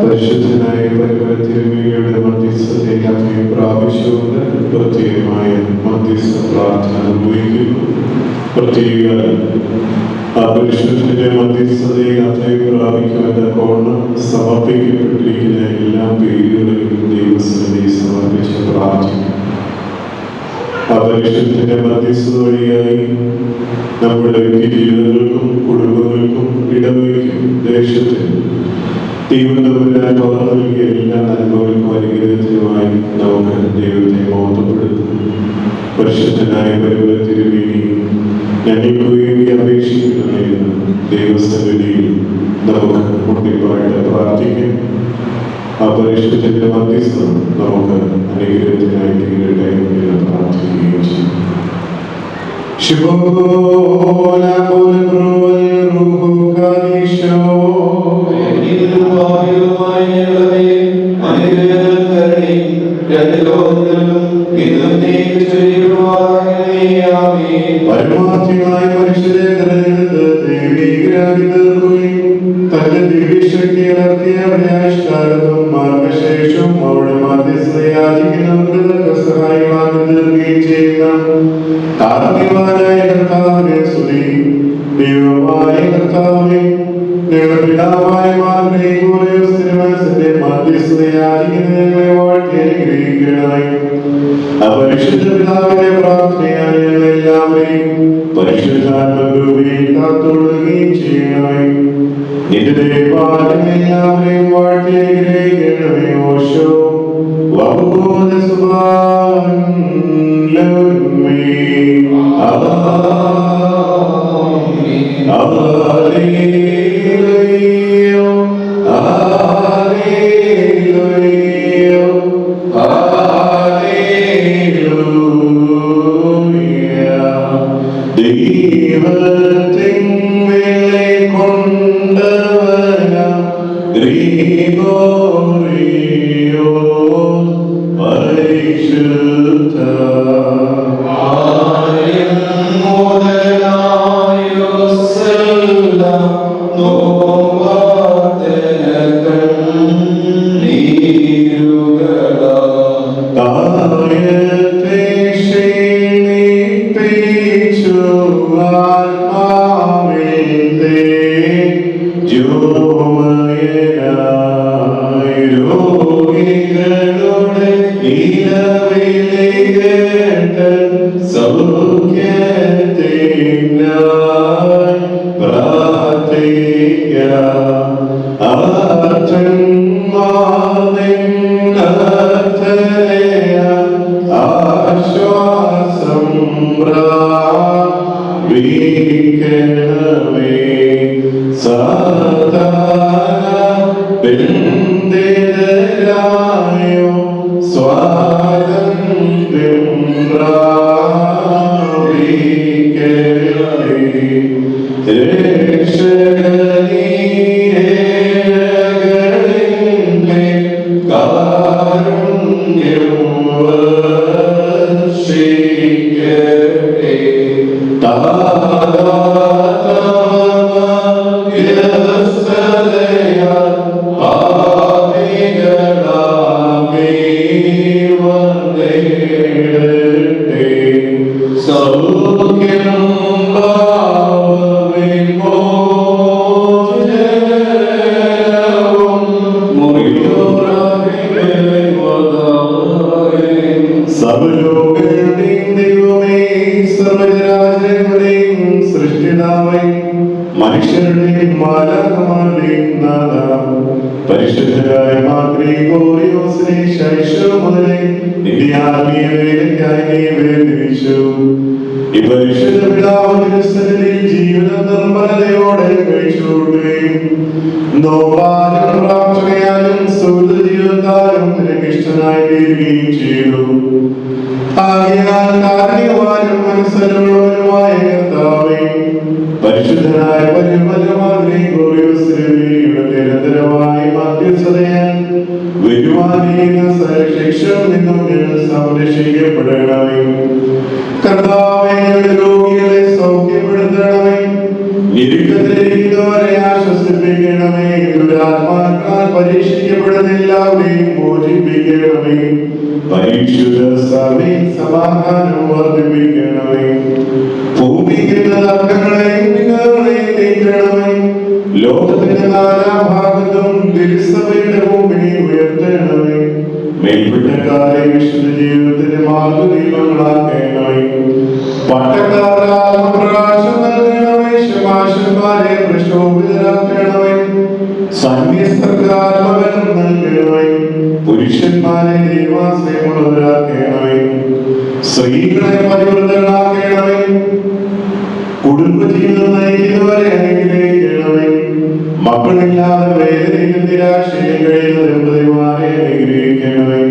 പരിശുദ്ധനായ പരിമളത്തിരുമയുടെ മധ്യസ്ഥതയ്ക്ക് അഭയം പ്രാപിച്ചുകൊണ്ട് പ്രത്യേകമായ മധ്യസ്ഥ പ്രാർത്ഥന നിർവഹിക്കുന്നു. പ്രത്യേക പരിശുദ്ധന്റെ മധ്യസ്ഥതയെ അഭയം പ്രാപിക്കുമെന്ന കോണം സമർപ്പിക്കപ്പെട്ടിരിക്കുന്ന എല്ലാ പേരുകളെയും ദൈവസന്നിധിയിൽ സമർപ്പിച്ച് പ്രാർത്ഥിക്കുന്നു. പരിശുദ്ധന്റെ മധ്യസ്ഥത വഴിയായി നമ്മുടെ ജീവിതങ്ങൾക്കും കുടുംബങ്ങൾക്കും ഇടവയ്ക്കും ദേശത്തിനും ദൈവത്തിനായി പകർന്നു നൽകിയ എല്ലാ നന്മകൾക്കും അനുഗ്രഹത്തിനുമായി നമുക്ക് ദൈവത്തെ മഹത്വപ്പെടുത്തുന്നു. പരിശുദ്ധനായ പരിമളത്തിരുമേനി ഞങ്ങൾക്ക് വേണ്ടി അപേക്ഷിക്കണമെന്ന് ദൈവസന്നിധിയിൽ നമുക്ക് മുട്ടിപ്പായിട്ട് പ്രാർത്ഥിക്കാം. ആ പരിശുദ്ധന്റെ മധ്യസ്ഥം നമുക്ക് അനുഗ്രഹത്തിനായി തീരട്ടെ എന്ന് പ്രാർത്ഥിക്കുകയും ചെയ്യും. പരമാർത്ഥികളായ മനുഷ്യരെ തിരഞ്ഞെടുത്ത് തന്റെ ദിവ്യശക്തി വളർത്തിയവരുടെ ആവിഷ്കാരവും മാർഗശേഷവും അവരുടെ മധ്യസ്ഥയാചിക്കുന്നവർക്ക് സഹായമാക്കി തീർക്കുകയും ചെയ്യുന്ന കാരുണ്യവാനായ കർത്താവിനെ സ്തുതി. ദൈവമായ കർത്താവേ, ഞങ്ങളുടെ പിതാവായ മാർഗ്ഗീയോസിന്റെ മധ്യസ്ഥയാചിക്കുന്ന ഞങ്ങളെ വാഴ്ത്തി അനുഗ്രഹിക്കണമേ. പരിശുദ്ധ പിതാവിന്റെ പ്രാർത്ഥനയാൽ ഞങ്ങളെല്ലാവരെയും പരിശുദ്ധാത്മരൂപയിൽ കാത്തുകൊള്ളുകയും ചെയ്യണമേ. നിന്റെ ദൈവപാലം എല്ലാവരെയും വാഴ്ത്തി അനുഗ്രഹിക്കണമേ. ഓശോ വബൂന സുബ്ഹാൻ ലമ്മി മനുഷ്യരുടെയും മാലാഖമാരുടെയും നാഥ, പരിശുദ്ധരായ മാർഗ്ഗീയോസിനെ ശൈശവം മുതലേ നിന്റെ ആത്മീയ വേലയ്ക്കായി നീ വേർതിരിച്ചു. ഈ പരിശുദ്ധ പിതാവിന്റെ സന്നിധിയിൽ ജീവിതം നിർമ്മലതയോടെ കഴിച്ചുകൊള്ളുകയും നോമ്പാലും പ്രാർത്ഥനയാലും സുഹൃത ജീവിതത്താലും നിനക്ക് ഇഷ്ടനായി തീരുകയും ചെയ്തു. ആകയാൽ കാരുണ്യവാനും മനസ്സരുള്ളവനുമായ കർത്താവേ, പരിശുദ്ധനായ നിരന്തരമായ മധ്യസ്ഥതയാൽ വരുവാനിരുന്ന ശിക്ഷയിൽ നിന്നും ഞങ്ങൾ സംരക്ഷിക്കപ്പെടണമേ. കർത്താവേ, ഞങ്ങളുടെ രോഗികളെ സൗഖ്യപ്പെടുത്തണമേ. ഞെരുക്കത്തിലിരിക്കുന്നവരെ ആശ്വസിപ്പിക്കണമേ. ദുരാത്മാക്കളാൽ പരീക്ഷിക്കപ്പെടുന്ന എല്ലാവരെയും മോചിപ്പിക്കണമേ. പരിശുദ്ധ സഭയിൽ സമാധാനം വർദ്ധിപ്പിക്കണമേ. ഭൂമിക്കുന്ന തർക്കങ്ങളെയും വിഘ്നങ്ങളെയും നീക്കണമേ. ലോകത്തിന്റെ നാനാഭാഗത്തും തിരുസഭയുടെ ഭൂമിയെ ഉയർത്തണമേ. മേൽപ്പെട്ടക്കാരെ വിശുദ്ധ ജീവിതത്തിന്റെ മാർഗദീപങ്ങളാക്കണമേ. പട്ടക്കാരെ ആത്മപ്രകാശം നൽകണമേ. ശമാശന്മാരെ പ്രശോഭിതരാക്കണമേ. സന്യസ്തർക്ക് ആത്മബലം നൽകണമേ. പുരുഷന്മാരെ ദൈവാശ്രയമുള്ളവരാക്കണമേ. സ്ത്രീകളെ പരിവൃതങ്ങളാക്കണമേ. കുടുംബജീവിതം നയിക്കുന്നവരെ അനുഗ്രഹിക്കണമേ. മക്കളില്ലാതെ വേദനയും നിരാശയും കഴിയുന്ന ദമ്പതിമാരെ അനുഗ്രഹിക്കണമേ.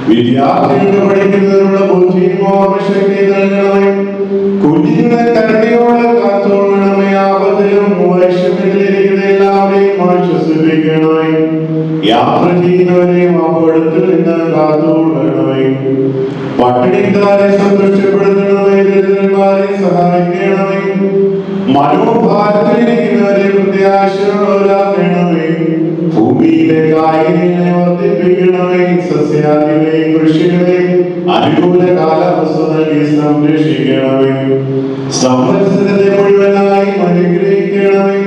വിദ്യാർത്ഥികൾക്ക് പഠിക്കുന്നതിനുള്ള ബുദ്ധിയും ഓർമ്മശക്തി നൽകണമേ. കുഞ്ഞുങ്ങളെ കരുണയോടെ കാത്തോളണമേ. ആപത്തിലും വൈഷമ്യത്തിലിരിക്കുന്ന എല്ലാവരെയും ആശ്വസിപ്പിക്കണമേ. യാത്ര ചെയ്യുന്നവരെയും അപകടത്തിൽ നിന്ന് കാത്തോളണമേ. പട്ടിണിക്കാരെ സന്തോഷപ്പെടുത്തണമേ. ദരിദ്രന്മാരെ സഹായിക്കണമേ. മനോഭാരത്തിലിരിക്കുന്നവരെ പ്രത്യാശയുള്ളവരാക്കണമേ. ഭൂമിയിലെ കായികങ്ങളെ വർദ്ധിപ്പിക്കണമേ. സസ്യാദികളെയും കൃഷികളെയും അനുകൂല കാലാവസ്ഥ നൽകി സംരക്ഷിക്കണമേ. സംവത്സരത്തെ മുഴുവനായി അനുഗ്രഹിക്കണമേ.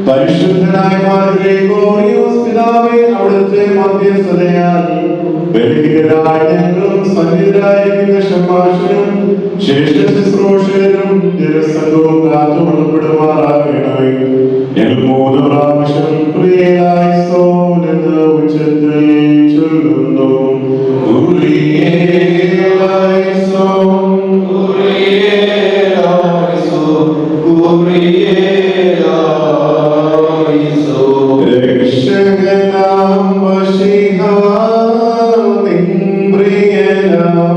പരിശുദ്ധനായ ഗ്രിഗോറിയോസ് പിതാവേ, അവിടുത്തെ മധ്യസ്ഥതയാൽ ബലിഹീനരായ ഞങ്ങളും സന്നിധരായിരിക്കുന്ന ശമാശനും ശ്രേഷ്ഠ ശുശ്രൂഷകരും ജനസംഘവും കാത്തുകൊള്ളപ്പെടുമാറാകണമേ. ഞങ്ങൾ 3 പ്രാവശ്യം പ്രിയനായിസോൻ എന്ന് ഉച്ചത്തിൽ ചൊല്ലുന്നു. രക്ഷകനാം വശിഹാ നിൻ പ്രിയനാം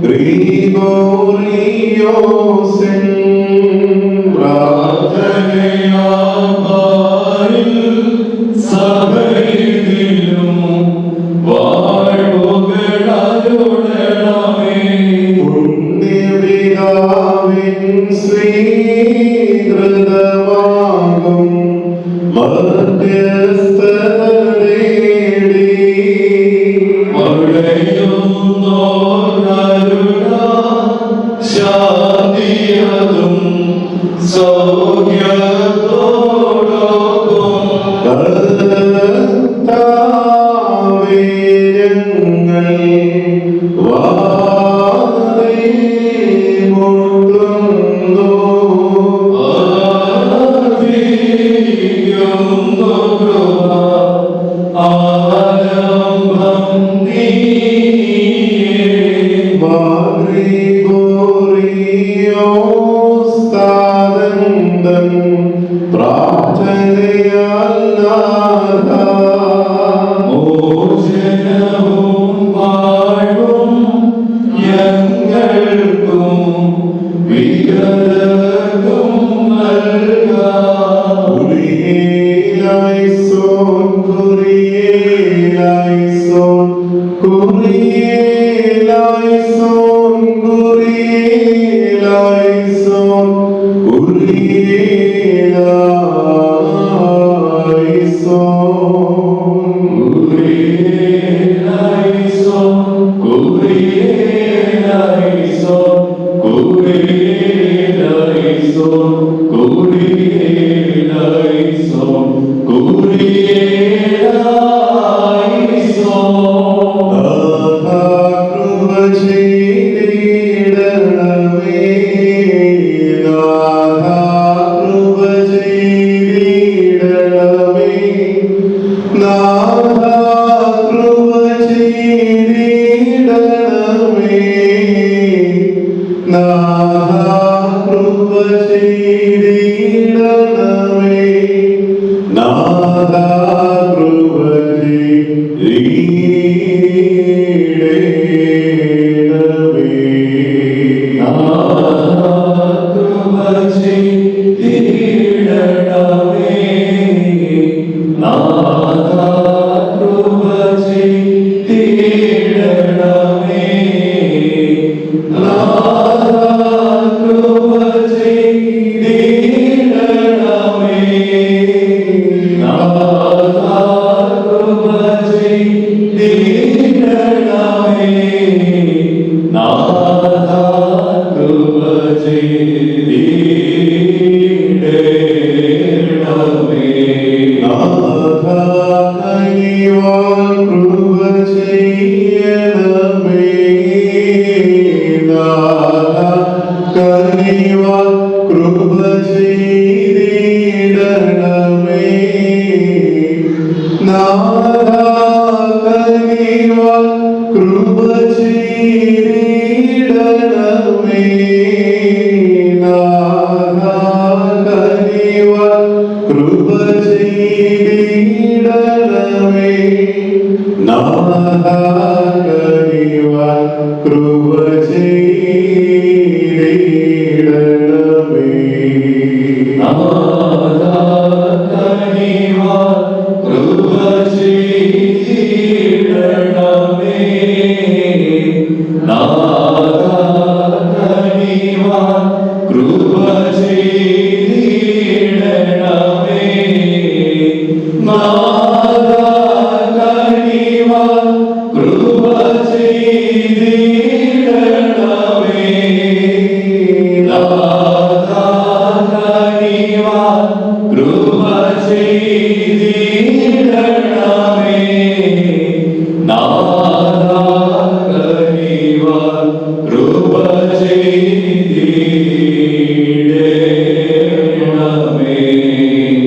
ഗ്രിഗോറിയോസിൻ പ്രാർത്ഥനയാൽ സഭയിലും വാഴ്വുകളരുടണമേ. പുണ്യപിതാവിൻ സ്വീകൃതമാകും മധ്യസ്ഥത നേടി ശാന്തിയതും സൗഖ്യത്തോടൊപ്പം കർത്താവേ ഞങ്ങൾ വാഴ്ത്തുന്നു. പ്രാർത്ഥനയാൽ മോചനവും വാഴ്വും ഞങ്ങൾക്കും വിഗതർക്കും നൽകാം. കുറിയേലായിസോൻ കുറിയേലായിസോൻ കുറിയേലായിസോൻ കുറിയേലായിസോൻ Nada നാഥാ കനിവാൽ കൃപ ചെയ്തിടണമേ. നാഥാ കനിവാൽ കൃപ ചെയ്തിടണമേ. നാഥാ കനിവാൽ കൃപ ചെയ്തിടണമേ. നാഥാ കനിവാൽ കൃപ ചെയ്തിടണമേ. നാഥാ കനിവാൽ കൃപ ചെയ്തിടണമേ. നാഥാ കനിവാൽ കൃപ ചെയ്തിടണമേ. നാഥാ കനിവാൽ കൃപ ചെയ്തിടണമേ. നാഥാ കനിവാൽ കൃപ ചെയ്തിടണമേ. നാഥാ കൃപ ചെയ്തിടണമേ.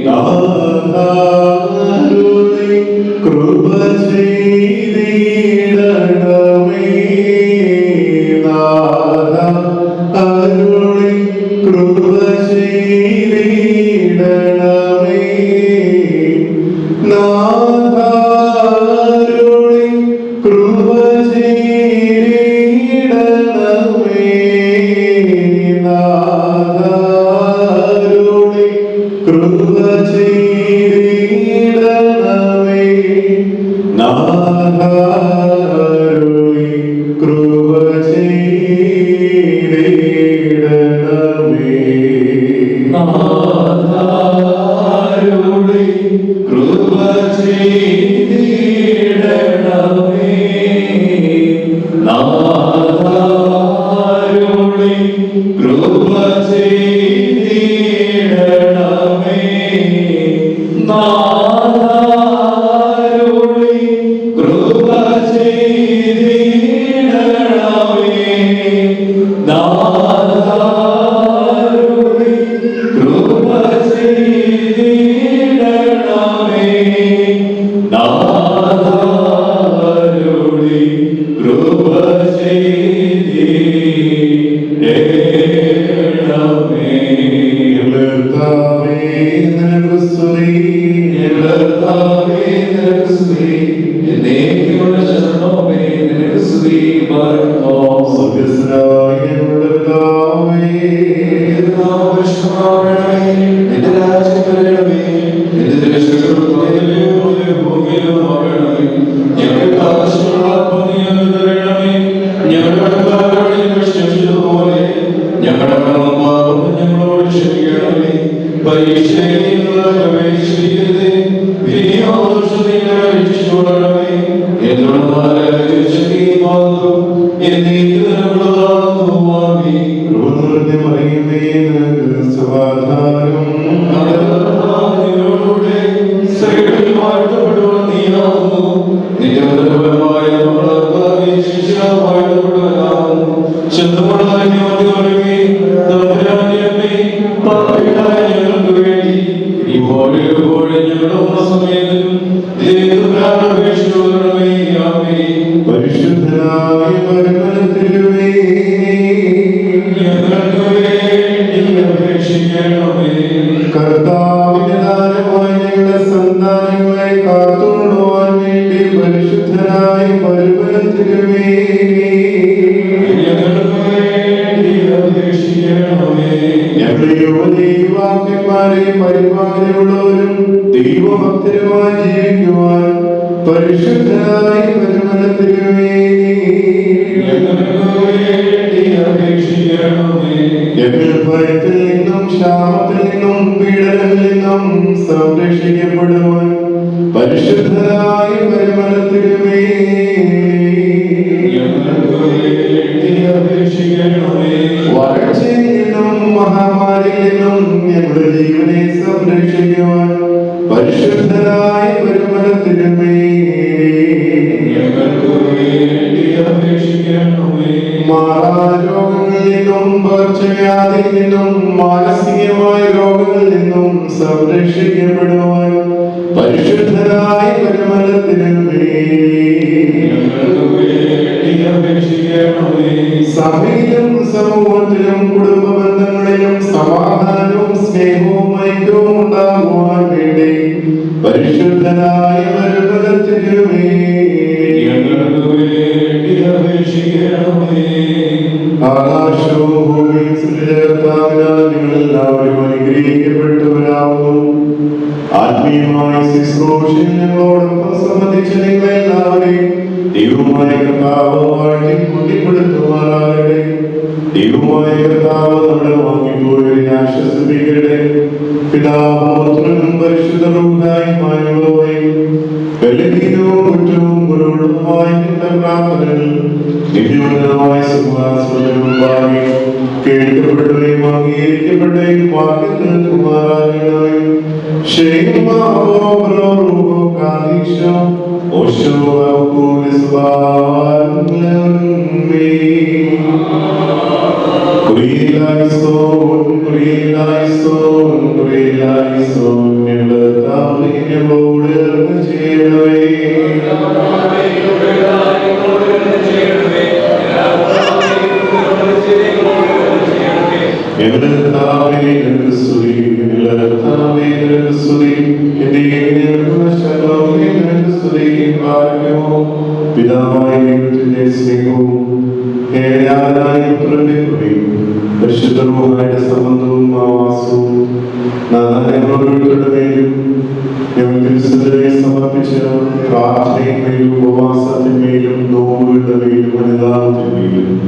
നാഥാ അരുളി കൃപ ചെയ്തിടണമേ. നാഥാ അരുളി കൃപ ചെയ്തിടണമേ. നാഥാ അരുളി കൃപ ചെയ്തിടണമേ. നാഥാ അരുളി കൃപ ചെയ്തിടണമേ. നാഥാ അരുളി കൃപ ചെയ്തിടണമേ. നാഥാ അരുളി കൃപ ചെയ്തിടണമേ. നാഥാ അരുളി കൃപ ചെയ്തിടണമേ. നാഥാ അരുളി കൃപ ചെയ്തിടണമേ. നാഥാ അരുളി കൃപ ചെയ്തിടണമേ. കർത്താവേ നിനക്ക് സ്തുതി. കർത്താവേ നിനക്ക് സ്തുതി. എന്നേക്കുമുള്ള ശരണമേ നിനക്ക് സ്തുതി. പാർക്കുന്നു. സ്വർഗ്ഗസ്ഥനായ ഞങ്ങളുടെ പിതാവേ, നിന്റെ രാജ്യം വരണമേ. നിന്റെ ഭൂമിയിലുമാകണമേ. ഞങ്ങൾക്ക് ആവശ്യമുള്ള അപ്പം നീ ഞങ്ങൾക്ക് തരണമേ. ഞങ്ങളുടെ കടക്കാരോട് ഞങ്ങൾ ക്ഷമിച്ചതുപോലെ ഞങ്ങളുടെ കടവും പാപവും ഞങ്ങളോട് ക്ഷമിക്കണമേ. പരീക്ഷയിൽ നിന്ന് പ്രവേശിക്കരുതേ. വിനിയോഗങ്ങളെ രക്ഷിച്ചുകൊള്ളണമേ. എന്തുകൊണ്ടെന്നാൽ ശക്തിയും മഹത്വവും എന്നേക്കുമുള്ളതാകുന്നു. ആമേൻ. കൃപ നിറഞ്ഞ മറിയമേ, നിനക്ക് സമാധാനം. നിന്നോടുകൂടെ സ്ത്രീകളിൽ വാഴ്ത്തപ്പെടുവാൻ നീയാകുന്നു. നിന്റെ ഉദരഫലമായ നമ്മുടെ കർത്താവേ ശിശുവായി വാഴ്ത്തപ്പെടുവാനാകുന്നു. ശുദ്ധമുള്ളതായ ഞങ്ങളുടെ തമ്പുരാന്റെ അമ്മേ, പാപികളായ ഞങ്ങൾക്ക് വേണ്ടി ഇപ്പോഴും എപ്പോഴും ഞങ്ങളുടെ സമയത്തും ദൈവത്തിനാണ് അപേക്ഷിച്ചുകൊള്ളണമേ. ആമേൻ. പരിശുദ്ധനായ പരമനത്തിലുമേ, ഞങ്ങൾക്ക് വേണ്ടി അപേക്ഷിക്കണമേ. കർത്താവിന്റെ ദാനമായി ഞങ്ങളുടെ സന്താനങ്ങളെ കാത്തുകൊള്ളുവാൻ വേണ്ടി പരിശുദ്ധനായ പരമനത്തിലുമേ, ഞങ്ങൾക്ക് വേണ്ടി അപേക്ഷിക്കണമേ. ഞങ്ങളുടെ യുവദൈവാക്യന്മാരെ പരിപാലനയുള്ളവരും ദൈവഭക്തരുമായി ജീവിക്കുവാൻ പരിശുദ്ധനായ പരമനത്തിലുമേ, ഞങ്ങൾക്ക് വേണ്ടി അപേക്ഷിക്കണമേ. ഞങ്ങൾ ഭയത്തിൽ നിന്നും ക്ഷാമത്തിൽ നിന്നും പീഡനത്തിൽ നിന്നും സംരക്ഷിക്കപ്പെടുവാൻ പരിശുദ്ധനായ പരമനത്തിലുമേ, ഞങ്ങൾക്ക് വേണ്ടി അപേക്ഷിക്കണമേ. വരൾച്ചയിൽ നിന്നും മഹാമാരിയിൽ നിന്നും ഞങ്ങളുടെ ജീവനെ സംരക്ഷിക്കുവാൻ പരിശുദ്ധനായ പരമനത്തിലുമേ, ഞങ്ങൾക്ക് വേണ്ടി അപേക്ഷിക്കണമേ. മാറാരോഗങ്ങളിൽ നിന്നും പകർച്ചവ്യാധിയിൽ നിന്നും മാനസികമായ രോഗങ്ങളിൽ നിന്നും സംരക്ഷിക്കപ്പെടുവാൻ സംബന്ധിച്ച നിങ്ങളെല്ലാവരെയും ദൈവമായ കർത്താവ് വാഴ്ത്തി കൂട്ടിപ്പെടുത്തുമാറാകട്ടെ. ദൈവമായ കർത്താവ് നമ്മുടെ വാങ്ങിപ്പോയവരെ ആശ്വസിപ്പിക്കട്ടെ. പിതാവും പുത്രനും പരിശുദ്ധ റൂഹായുമായുള്ളവയും ബലഹീനവും കുറ്റവും കുറവുള്ളതുമായ നിന്റെ പ്രാർത്ഥനകൾ നിത്യോന്നതമായ സിംഹാസനത്തിന് മുമ്പാകെ കേൾക്കപ്പെടുകയും അംഗീകരിക്കപ്പെടുകയും വാക്കി നിൽക്കുമാറാകണമേ. പിതാവായ ദൈവത്തിന്റെ സ്നേഹവും ഏകജാതനായ പുത്രന്റെ കൃപയും പരിശുദ്ധ റൂഹായുടെ സംബന്ധവും ആവാസവും ഞങ്ങളോരുടെ മേലും ഞങ്ങൾ തിരുസന്നിധിയെ സമർപ്പിച്ച പ്രാർത്ഥനയിന്മേലും ഉപവാസത്തിന്മേലും നോമ്പുകളുടെ മേലും അനുദാനത്തിന്മേലും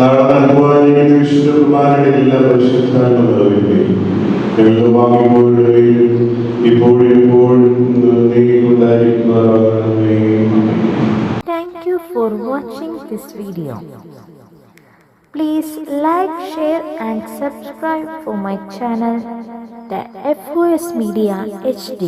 നാളെ അനുഭവിക്കുന്ന വിശുദ്ധ കുമാരന്റെ എല്ലാ പരിശുദ്ധാത്മകൾമേലും ഞങ്ങളുടെ വാങ്ങിപ്പോഴുടെ മേലും ഇപ്പോഴും എപ്പോഴും നീങ്ങിക്കൊണ്ടായിരിക്കുന്നതാകണമേ. Thank you for watching this video. Please like, share and subscribe for my channel, the FOS Media HD.